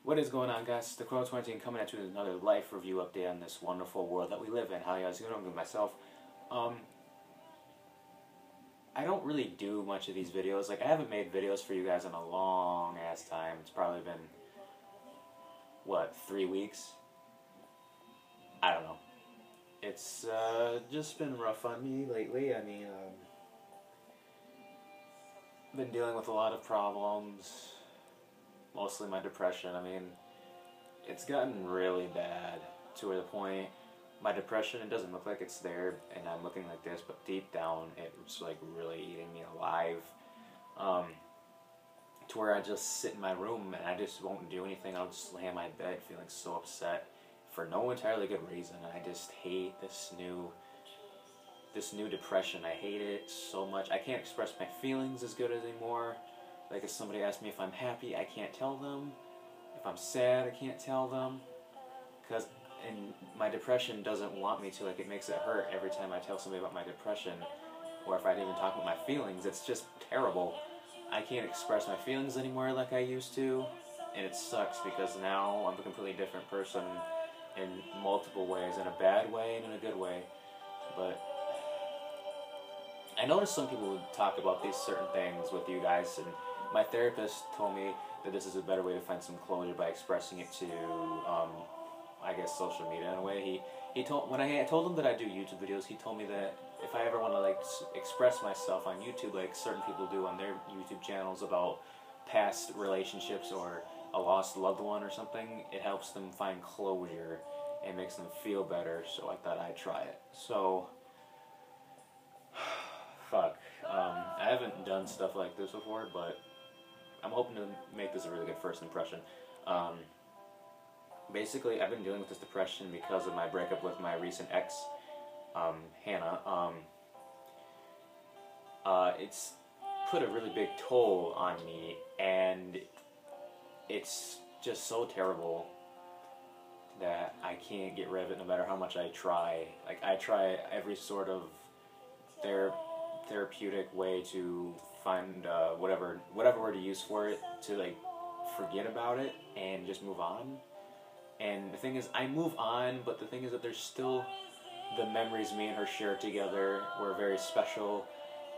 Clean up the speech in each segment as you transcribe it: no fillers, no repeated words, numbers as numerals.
What is going on, guys? It's the Crow20 coming at you with another life review update on this wonderful world that we live in. How you guys doing? I'm with myself. I don't really do much of these videos. Like, I haven't made videos for you guys in a long ass time. It's probably been, what, 3 weeks? I don't know. It's just been rough on me lately. I mean, I've been dealing with a lot of problems. Mostly my depression. I mean, it's gotten really bad to the point my depression, it doesn't look like it's there and I'm looking like this, but deep down it's like really eating me alive. To where I just sit in my room and I just won't do anything. I'll just lay in my bed feeling so upset for no entirely good reason. And I just hate this new depression. I hate it so much. I can't express my feelings as good anymore. Like, if somebody asks me if I'm happy, I can't tell them. If I'm sad, I can't tell them. And my depression doesn't want me to. Like, it makes it hurt every time I tell somebody about my depression. Or if I even talk about my feelings, it's just terrible. I can't express my feelings anymore like I used to. And it sucks because now I'm a completely different person in multiple ways. In a bad way and in a good way. But I noticed some people would talk about these certain things with you guys, and my therapist told me that this is a better way to find some closure by expressing it to, I guess, social media in a way. When I told him that I do YouTube videos, he told me that if I ever want to like express myself on YouTube, like certain people do on their YouTube channels about past relationships or a lost loved one or something, it helps them find closure and makes them feel better. So I thought I'd try it. So. Fuck. I haven't done stuff like this before, but I'm hoping to make this a really good first impression. Basically, I've been dealing with this depression because of my breakup with my recent ex, Hannah. It's put a really big toll on me, and it's just so terrible that I can't get rid of it no matter how much I try. Like, I try every sort of therapeutic way to find whatever word to use for it to like forget about it and just move on. And the thing is, I move on, but the thing is that there's still the memories me and her shared together were very special,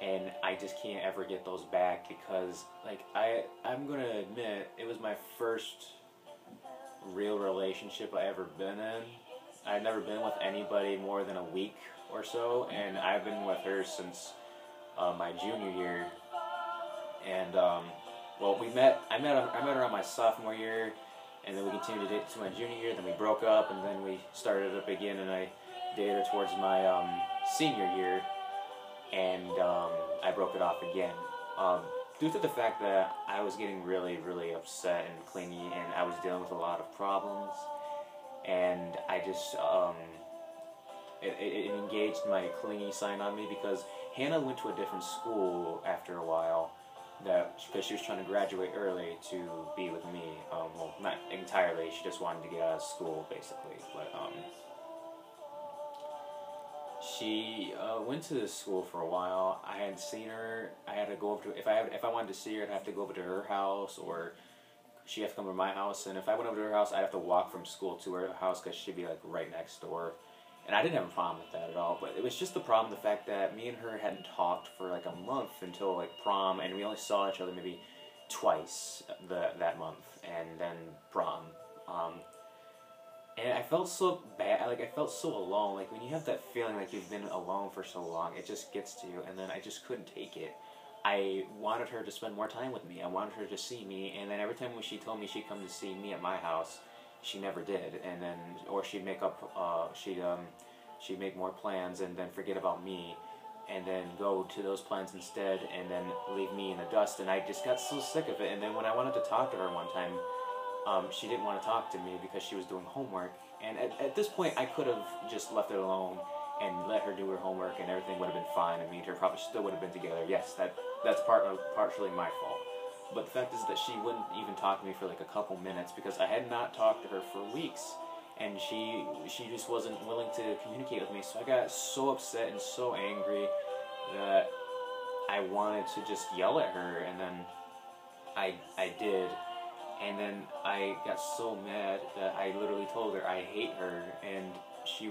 and I just can't ever get those back because, like, I'm gonna admit, it was my first real relationship I ever been in. I've never been with anybody more than a week or so, and I've been with her since my junior year. And well, I met her on my sophomore year, and then we continued to date to my junior year. Then we broke up, and then we started up again, and I dated her towards my senior year, and I broke it off again due to the fact that I was getting really, really upset and clingy, and I was dealing with a lot of problems, and I just it engaged my clingy side on me because Hannah went to a different school after a while, because she was trying to graduate early to be with me. Well, not entirely. She just wanted to get out of school, basically. But she went to this school for a while. I hadn't seen her. I had to go over to, if I wanted to see her, I'd have to go over to her house, or she'd have to come to my house. And if I went over to her house, I'd have to walk from school to her house because she'd be like right next door. And I didn't have a problem with that at all, but it was just the problem, the fact that me and her hadn't talked for like a month until like prom, and we only saw each other maybe twice that month, and then prom. And I felt so bad, like I felt so alone. Like when you have that feeling like you've been alone for so long, it just gets to you, and then I just couldn't take it. I wanted her to spend more time with me. I wanted her to see me, and then every time when she told me she'd come to see me at my house, she never did. And then, or she'd make more plans and then forget about me, and then go to those plans instead, and then leave me in the dust. And I just got so sick of it. And then when I wanted to talk to her one time, she didn't want to talk to me because she was doing homework. And at this point, I could have just left it alone and let her do her homework, and everything would have been fine, and me and her probably still would have been together. Yes, that's partially my fault. But the fact is that she wouldn't even talk to me for like a couple minutes because I had not talked to her for weeks, and she just wasn't willing to communicate with me. So I got so upset and so angry that I wanted to just yell at her, and then I did. And then I got so mad that I literally told her I hate her, and she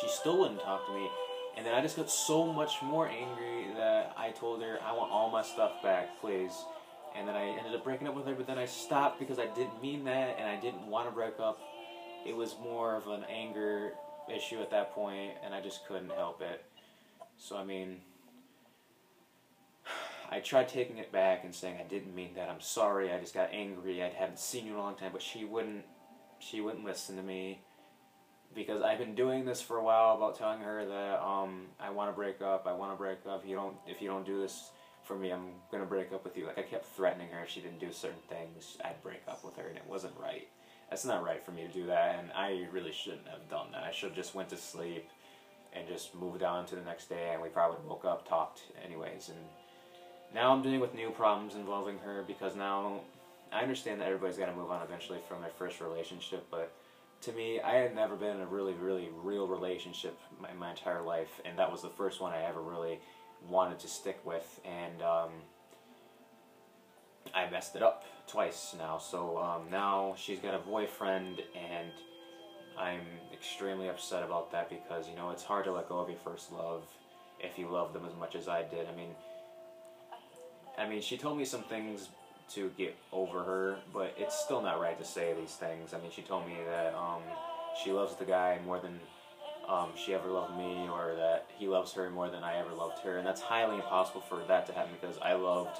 still wouldn't talk to me. And then I just got so much more angry that I told her I want all my stuff back, please. And then I ended up breaking up with her, but then I stopped because I didn't mean that, and I didn't want to break up. It was more of an anger issue at that point, and I just couldn't help it. So, I mean, I tried taking it back and saying I didn't mean that. I'm sorry. I just got angry. I hadn't seen you in a long time, but she wouldn't listen to me, because I've been doing this for a while about telling her that I want to break up. I want to break up. If you don't do this for me, I'm gonna break up with you. Like, I kept threatening her if she didn't do certain things, I'd break up with her, and it wasn't right. That's not right for me to do that, and I really shouldn't have done that. I should have just went to sleep and just moved on to the next day, and we probably woke up, talked anyways. And now I'm dealing with new problems involving her, because now I understand that everybody's got to move on eventually from their first relationship, but to me, I had never been in a really, really real relationship in my entire life, and that was the first one I ever really wanted to stick with, and I messed it up twice now. So now she's got a boyfriend, and I'm extremely upset about that, because, you know, it's hard to let go of your first love if you love them as much as I did. I mean, she told me some things to get over her, but it's still not right to say these things. I mean, she told me that she loves the guy more than she ever loved me, or that he loves her more than I ever loved her, and that's highly impossible for that to happen, because I loved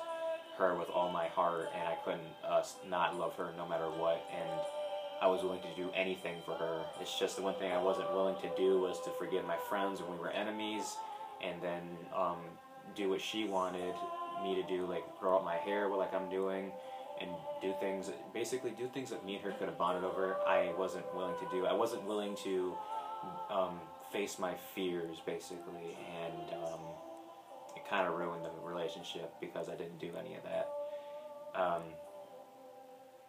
her with all my heart, and I couldn't not love her no matter what, and I was willing to do anything for her. It's just the one thing I wasn't willing to do was to forgive my friends when we were enemies, and then do what she wanted me to do, like grow out my hair like I'm doing, and basically do things that me and her could have bonded over. I wasn't willing to do. I wasn't willing to face my fears, basically, and it kind of ruined the relationship because I didn't do any of that.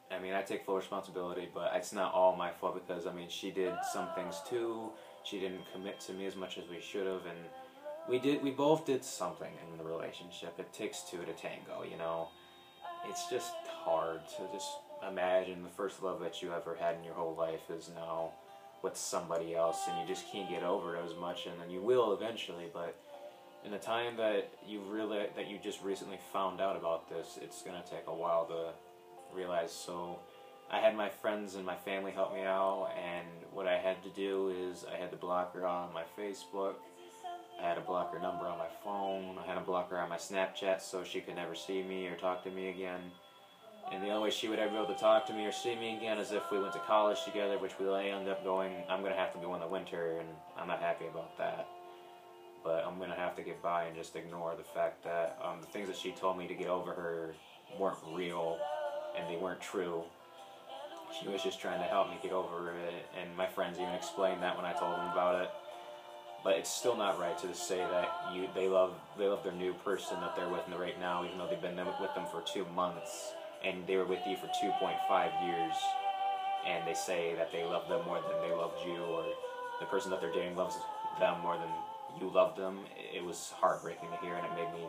I mean, I take full responsibility, but it's not all my fault, because, I mean, she did some things too. She didn't commit to me as much as we should have, and we both did something in the relationship. It takes two to tango, you know. It's just hard to just imagine the first love that you ever had in your whole life is now with somebody else, and you just can't get over it as much, and then you will eventually, but in the time that you just recently found out about this, it's going to take a while to realize. So I had my friends and my family help me out, and what I had to do is I had to block her on my Facebook. I had to block her number on my phone. I had to block her on my Snapchat so she could never see me or talk to me again. And the only way she would ever be able to talk to me or see me again is if we went to college together, which we ended up going. I'm going to have to go in the winter, and I'm not happy about that. But I'm going to have to get by and just ignore the fact that the things that she told me to get over her weren't real, and they weren't true. She was just trying to help me get over it, and my friends even explained that when I told them about it. But it's still not right to say that they love their new person that they're with right now, even though they've been with them for 2 months, and they were with you for 2.5 years, and they say that they love them more than they loved you, or the person that they're dating loves them more than you loved them. It was heartbreaking to hear, and it made me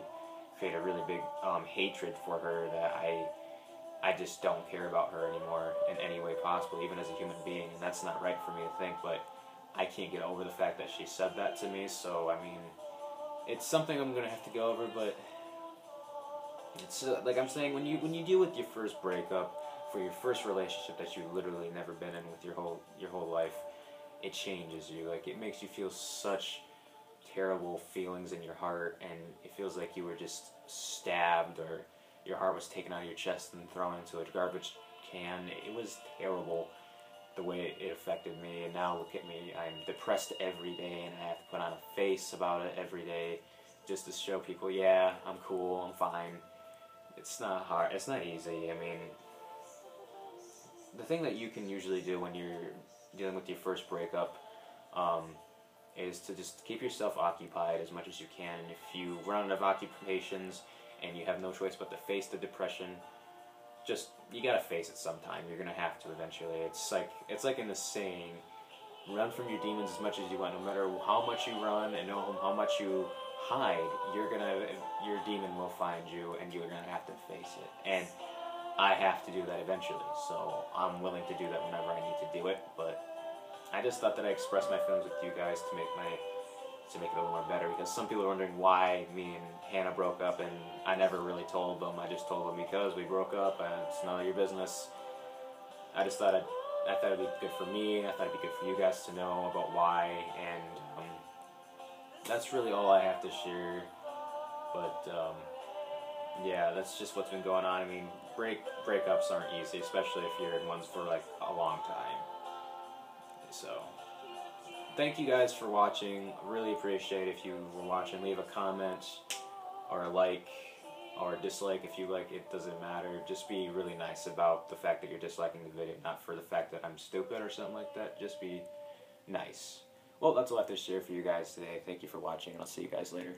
create a really big hatred for her, that I just don't care about her anymore in any way possible, even as a human being, and that's not right for me to think, but I can't get over the fact that she said that to me. So, I mean, it's something I'm going to have to go over, but it's like I'm saying, when you deal with your first breakup for your first relationship that you've literally never been in with your whole life, it changes you. Like, it makes you feel such terrible feelings in your heart, and it feels like you were just stabbed, or your heart was taken out of your chest and thrown into a garbage can. It was terrible the way it affected me, and now look at me. I'm depressed every day, and I have to put on a face about it every day just to show people, yeah, I'm cool, I'm fine. It's not hard. It's not easy. I mean, the thing that you can usually do when you're dealing with your first breakup is to just keep yourself occupied as much as you can. If you run out of occupations and you have no choice but to face the depression, you gotta face it sometime. You're gonna have to eventually. It's like in the saying, run from your demons as much as you want. No matter how much you run and how much you hide, your demon will find you, and you're gonna have to face it. And I have to do that eventually. So I'm willing to do that whenever I need to do it. But I just thought that I expressed my feelings with you guys to make it a little more better, because some people are wondering why me and Hannah broke up, and I never really told them. I just told them because we broke up, and it's none of your business. I just thought I thought it'd be good for me. I thought it'd be good for you guys to know about why, and that's really all I have to share. But yeah, that's just what's been going on. I mean, breakups aren't easy, especially if you're in ones for like a long time. So, thank you guys for watching. Really appreciate if you were watching. Leave a comment or a like or a dislike if you like. It doesn't matter. Just be really nice about the fact that you're disliking the video, not for the fact that I'm stupid or something like that. Just be nice. Well, that's all I have to share for you guys today. Thank you for watching, and I'll see you guys later.